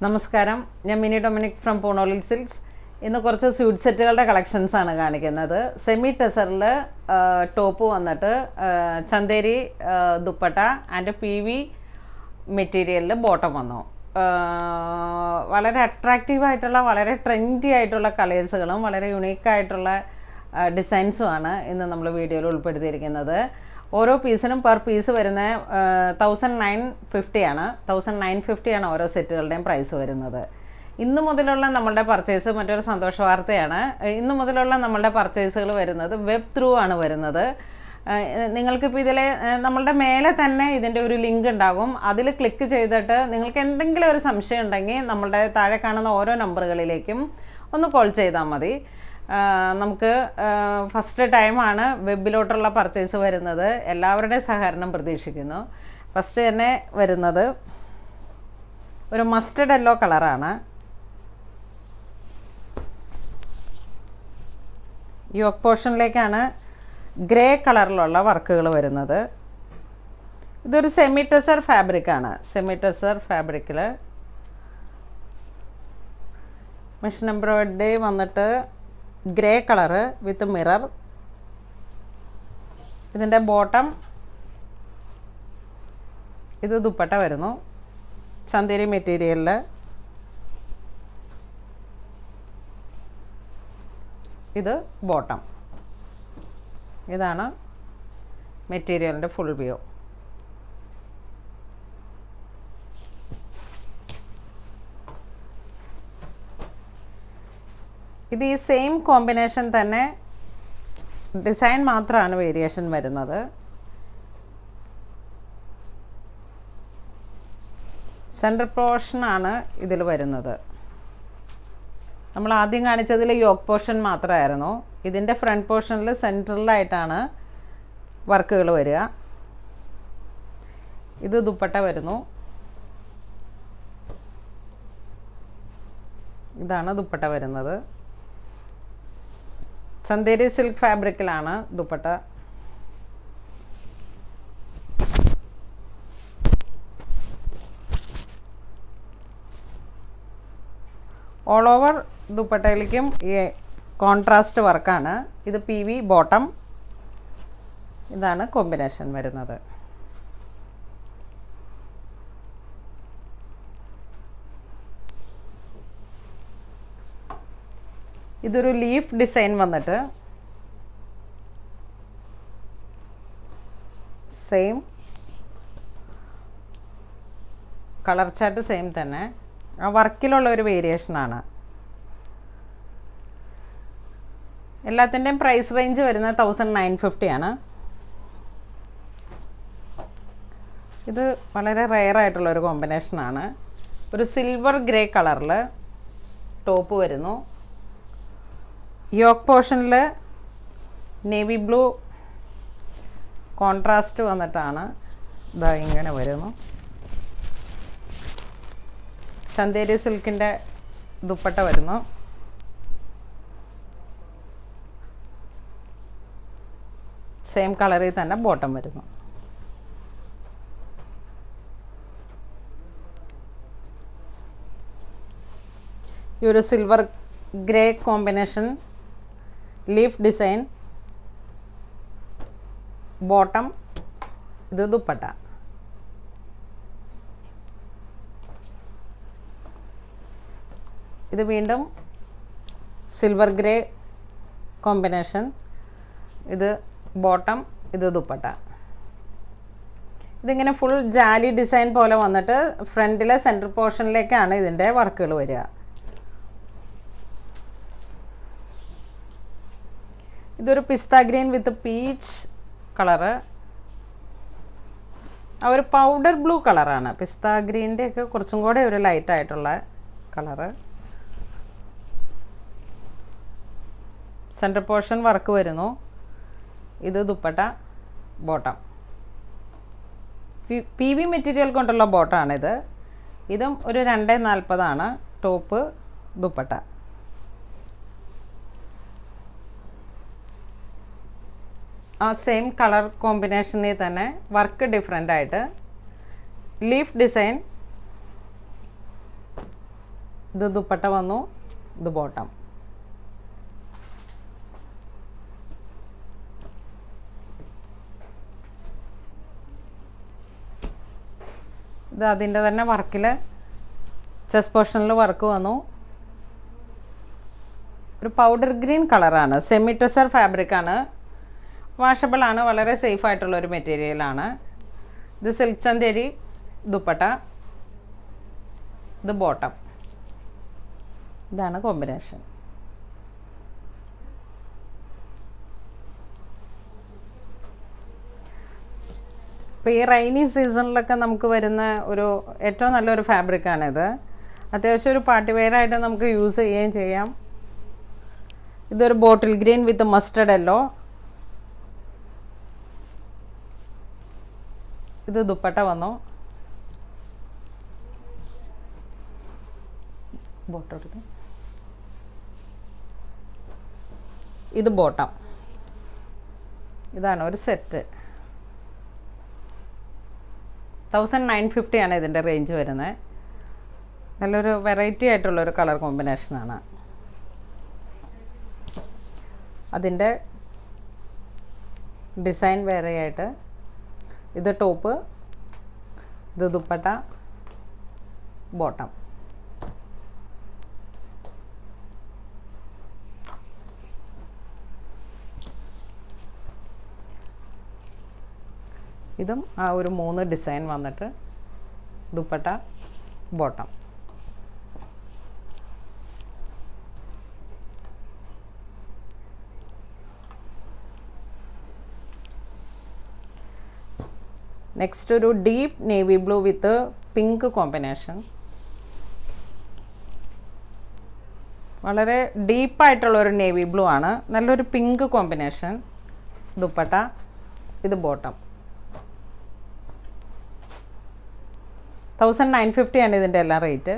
നമസ്കാരം, ഞാൻ mini Dominic from പൂണോളിൽ silks. ഇന്ന് കുറച്ച് സ്യൂട്ട് സെറ്റുകളുടെ കളക്ഷൻസാണ് കാണിക്കുന്നത്. സെമി ടെസറിൽ ടോപ്പ് വന്നിട്ട് ചന്തേരി ദുപ്പട്ട ആൻഡ് PV മെറ്റീരിയലിൽ ബോട്ടം വന്നു. വളരെ അട്രാക്റ്റീവായിട്ടുള്ള, വളരെ ട്രെൻഡി ആയിട്ടുള്ള കളേഴ്സുകളും വളരെ യുണീക്കായിട്ടുള്ള ഡിസൈൻസുമാണ് ഇന്ന് നമ്മൾ വീഡിയോയിൽ ഉൾപ്പെടുത്തിയിരിക്കുന്നത്. ഓരോ പീസിനും പെർ പീസ് വരുന്ന 1950 ആണ്. 1950 ആണ് ഓരോ സെറ്റുകളുടെയും പ്രൈസ് വരുന്നത്. ഇന്ന് മുതലുള്ള നമ്മളുടെ പർച്ചേസ് മറ്റൊരു സന്തോഷ വാർത്തയാണ്. ഇന്ന് മുതലുള്ള നമ്മളുടെ പർച്ചേസുകൾ വരുന്നത് വെബ് ത്രൂ ആണ് വരുന്നത്. നിങ്ങൾക്കിപ്പോൾ ഇതിലെ നമ്മളുടെ മേലെ തന്നെ ഇതിൻ്റെ ഒരു ലിങ്ക് ഉണ്ടാകും. അതിൽ ക്ലിക്ക് ചെയ്തിട്ട് നിങ്ങൾക്ക് എന്തെങ്കിലും ഒരു സംശയം ഉണ്ടെങ്കിൽ നമ്മളുടെ താഴെ കാണുന്ന ഓരോ നമ്പറുകളിലേക്കും ഒന്ന് കോൾ ചെയ്താൽ മതി. നമുക്ക് ഫസ്റ്റ് ടൈമാണ് വെബിലോട്ടുള്ള പർച്ചേസ് വരുന്നത്. എല്ലാവരുടെയും സഹകരണം പ്രതീക്ഷിക്കുന്നു. ഫസ്റ്റ് തന്നെ വരുന്നത് ഒരു മസ്റ്റർഡ് യെല്ലോ കളറാണ്. യോക്ക് പോർഷനിലേക്കാണ് ഗ്രേ കളറിലുള്ള വർക്കുകൾ വരുന്നത്. ഇതൊരു സെമി ടെസർ ഫാബ്രിക്കാണ്. സെമി ടെസർ ഫാബ്രിക്കിൽ മെഷീൻ എംബ്രോയിഡറി വന്നിട്ട് ഗ്രേ കളറ് വിത്ത് മിറർ. ഇതിൻ്റെ ബോട്ടം, ഇത് ദുപ്പട്ട വരുന്നു ചന്തേരി മെറ്റീരിയലിൽ. ഇത് ബോട്ടം. ഇതാണ് മെറ്റീരിയലിൻ്റെ ഫുൾ വ്യൂ. ഇത് ഈ സെയിം കോമ്പിനേഷൻ തന്നെ, ഡിസൈൻ മാത്രമാണ് വേരിയേഷൻ വരുന്നത്. സെൻറ്റർ പോർഷനാണ് ഇതിൽ വരുന്നത്. നമ്മൾ ആദ്യം കാണിച്ചതിൽ യോക്ക് പോർഷൻ മാത്രമായിരുന്നു. ഇതിൻ്റെ ഫ്രണ്ട് പോർഷനിൽ സെൻട്രലായിട്ടാണ് വർക്കുകൾ വരിക. ഇത് ദുപ്പട്ട വരുന്നു. ഇതാണ് ദുപ്പട്ട വരുന്നത്. ചന്തേരി സിൽക്ക് ഫാബ്രിക്കിലാണ് ദുപ്പട്ട. ഓൾ ഓവർ ദുപ്പട്ടയിലേക്കും ഈ കോൺട്രാസ്റ്റ് വർക്കാണ്. ഇത് PV ബോട്ടം. ഇതാണ് കോമ്പിനേഷൻ വരുന്നത്. ഇതൊരു ലീഫ് ഡിസൈൻ വന്നിട്ട് സെയിം കളർ ചാർട്ട് സെയിം തന്നെ, ആ വർക്കിലുള്ള ഒരു വേരിയേഷനാണ്. എല്ലാത്തിൻ്റെയും പ്രൈസ് റേഞ്ച് വരുന്നത് 1950 ആണ്. ഇത് വളരെ റെയർ ആയിട്ടുള്ളൊരു കോമ്പിനേഷനാണ്. ഒരു സിൽവർ ഗ്രേ കളറിൽ ടോപ്പ് വരുന്നു. യോക്ക് പോർഷനിൽ നേവി ബ്ലൂ കോൺട്രാസ്റ്റ് വന്നിട്ടാണ് ഇതാ ഇങ്ങനെ വരുന്നു. ചന്തേരി സിൽക്കിൻ്റെ ദുപ്പട്ട വരുന്നു. സെയിം കളറിൽ തന്നെ ബോട്ടം വരുന്നു. ഈ ഒരു silver grey combination, leaf design, bottom, ഇത് ദുപ്പട്ട. ഇത് വീണ്ടും സിൽവർ ഗ്രേ കോമ്പിനേഷൻ, ഇത് ബോട്ടം, ഇത് ദുപ്പട്ട. ഇതിങ്ങനെ ഫുൾ ജാലി ഡിസൈൻ പോലെ വന്നിട്ട് ഫ്രണ്ടിലെ സെൻറ്റർ പോർഷനിലേക്കാണ് ഇതിൻ്റെ വർക്കുകൾ വരിക. ഇതൊരു പിസ്ത ഗ്രീൻ വിത്ത് പീച്ച് കളറ്. ആ ഒരു പൗഡർ ബ്ലൂ കളറാണ്. പിസ്ത ഗ്രീൻ്റെ ഒക്കെ കുറച്ചും കൂടെ ഒരു ലൈറ്റായിട്ടുള്ള കളറ്. സെൻറ്റർ പോർഷൻ വർക്ക് വരുന്നു. ഇത് ദുപ്പട്ട, ബോട്ടം. PV മെറ്റീരിയൽ കൊണ്ടുള്ള ബോട്ടമാണിത്. ഇതും ഒരു 240 ആണ്. ടോപ്പ്, ദുപ്പട്ട. ആ സെയിം കളർ കോമ്പിനേഷനിൽ തന്നെ വർക്ക് ഡിഫറെൻ്റ് ആയിട്ട് ലീഫ് ഡിസൈൻ, ഇത് ദുപ്പട്ട വന്നു, ഇത് ബോട്ടം. ഇത് അതിൻ്റെ തന്നെ വർക്കിൽ ചെസ്റ്റ് പോർഷനിൽ വർക്ക് വന്നു. ഒരു പൗഡർ ഗ്രീൻ കളറാണ്, സെമി ടെസർ ഫാബ്രിക്കാണ്, വാഷബിളാണ്, വളരെ സേഫ് ആയിട്ടുള്ളൊരു മെറ്റീരിയലാണ്. ഇത് സിൽക്ക് ചന്തേരി ദുപ്പട്ട, ഇത് ബോട്ടം. ഇതാണ് കോമ്പിനേഷൻ. ഇപ്പോൾ ഈ റൈനി സീസണിലൊക്കെ നമുക്ക് വരുന്ന ഒരു ഏറ്റവും നല്ലൊരു ഫാബ്രിക്കാണിത്. അത്യാവശ്യം ഒരു പാർട്ടി വെയറായിട്ട് നമുക്ക് യൂസ് ചെയ്യുകയും ചെയ്യാം. ഇതൊരു ബോട്ടിൽ ഗ്രീൻ വിത്ത് മസ്റ്റർഡ് യെല്ലോ. ഇത് ദുപ്പട്ട വന്നു, ഇത് ബോട്ടം. ഇതാണ് ഒരു സെറ്റ്. 1950 ആണ് ഇതിൻ്റെ റേഞ്ച് വരുന്നത്. നല്ലൊരു വെറൈറ്റി ആയിട്ടുള്ളൊരു കളർ കോമ്പിനേഷനാണ്. അതിൻ്റെ ഡിസൈൻ വേറെ ആയിട്ട്. ഇത് ടോപ്പ്, ഇത് ദുപ്പട്ട, ബോട്ടം. ഇതും ആ ഒരു 3 ഡിസൈൻ വന്നിട്ട് ദുപ്പട്ട, ബോട്ടം. നെക്സ്റ്റ് ഒരു ഡീപ്പ് നേവി ബ്ലൂ വിത്ത് പിങ്ക് കോമ്പിനേഷൻ. വളരെ ഡീപ്പായിട്ടുള്ളൊരു നേവി ബ്ലൂ ആണ്, നല്ലൊരു പിങ്ക് കോമ്പിനേഷൻ. ദുപ്പട്ട, ഇത് ബോട്ടം. 1950 ആണ് ഇതിൻ്റെ എല്ലാം റേറ്റ്.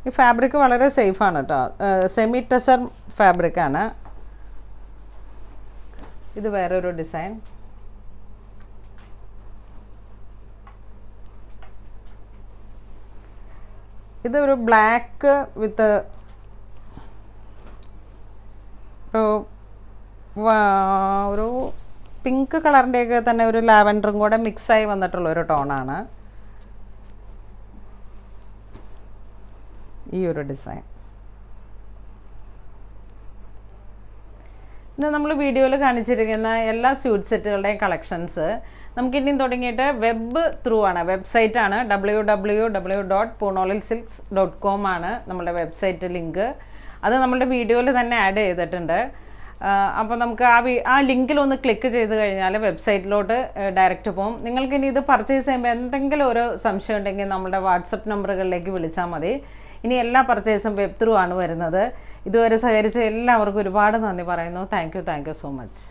ഈ ഫാബ്രിക് വളരെ സേഫാണ് കേട്ടോ, സെമി ടെസർ ഫാബ്രിക്കാണ്. ഇത് വേറൊരു ഡിസൈൻ. ഇതൊരു ബ്ലാക്ക് വിത്ത് ഒരു പിങ്ക് കളറിൻ്റെയൊക്കെ തന്നെ ഒരു ലാവൻഡറും കൂടെ മിക്സായി വന്നിട്ടുള്ള ഒരു ടോണാണ് ഈ ഒരു ഡിസൈൻ. ഇന്ന് നമ്മൾ വീഡിയോയിൽ കാണിച്ചിരിക്കുന്ന എല്ലാ സ്യൂട്ട് സെറ്റുകളുടെയും കളക്ഷൻസ് നമുക്കിനിയും തുടങ്ങിയിട്ട് വെബ് ത്രൂ ആണ്, വെബ്സൈറ്റാണ്. www.poonolilsilks.com ആണ് നമ്മുടെ വെബ്സൈറ്റ് ലിങ്ക്. അത് നമ്മളുടെ വീഡിയോയിൽ തന്നെ ആഡ് ചെയ്തിട്ടുണ്ട്. അപ്പോൾ നമുക്ക് ആ ലിങ്കിലൊന്ന് ക്ലിക്ക് ചെയ്ത് കഴിഞ്ഞാൽ വെബ്സൈറ്റിലോട്ട് ഡയറക്റ്റ് പോകും. നിങ്ങൾക്കിനി ഇത് പർച്ചേസ് ചെയ്യുമ്പോൾ എന്തെങ്കിലും ഒരു സംശയം ഉണ്ടെങ്കിൽ നമ്മുടെ വാട്സപ്പ് നമ്പറുകളിലേക്ക് വിളിച്ചാൽ മതി. ഇനി എല്ലാ പർച്ചേസും വെബ് ത്രൂ ആണ് വരുന്നത്. ഇതുവരെ സഹകരിച്ച എല്ലാവർക്കും ഒരുപാട് നന്ദി പറയുന്നു. Thank you so much.